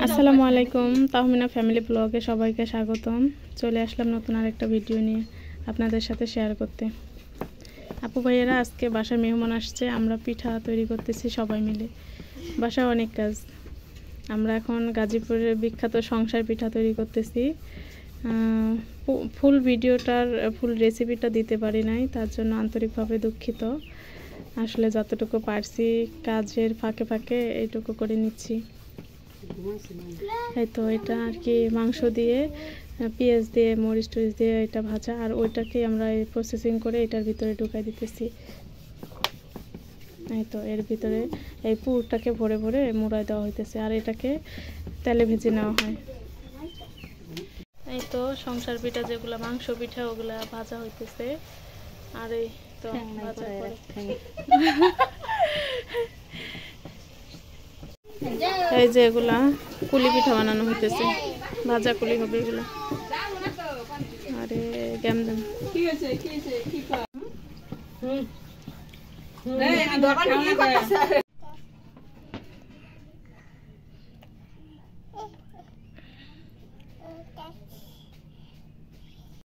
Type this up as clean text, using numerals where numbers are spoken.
আসসালামু আলাইকুম, তাহমিনা ফ্যামিলি ব্লগে সবাইকে স্বাগতম। চলে আসলাম নতুন আরেকটা ভিডিও নিয়ে আপনাদের সাথে শেয়ার করতে। আপু ভাইয়েরা আজকে বাসায় মেহমান আসছে, আমরা পিঠা তৈরি করতেছি সবাই মিলে। বাসায় অনেক কাজ। আমরা এখন গাজীপুরের বিখ্যাত সংসার পিঠা তৈরি করতেছি। ফুল ভিডিওটার ফুল রেসিপিটা দিতে পারি নাই, তার জন্য আন্তরিকভাবে দুঃখিত। আসলে যতটুকু পারছি কাজের ফাঁকে ফাঁকে এইটুকু করে নিচ্ছি। এই তো এটা আর কি মাংস দিয়ে পেঁয়াজ দিয়ে মরিচ টরিচ দিয়ে এটা ভাজা, আর ওইটাকে আমরা প্রসেসিং করে এটার ভিতরে ঢুকাই দিতেছি। এই তো এর ভিতরে এই পুরটাকে ভরে ভরে মুড়াই দেওয়া হইতেছে, আর এটাকে তেলে ভেজে নেওয়া হয়। এই তো সংসার পিঠা যেগুলো মাংস পিঠা ওগুলা ভাজা হইতেছে, আর এই তো ভাজা করে এই যে এগুলা কুলি পিঠা বানানো হইতেছে, ভাজা কুলি হবে এগুলো। আরে গ্যামদাম কি হয়েছে কি হয়েছে কি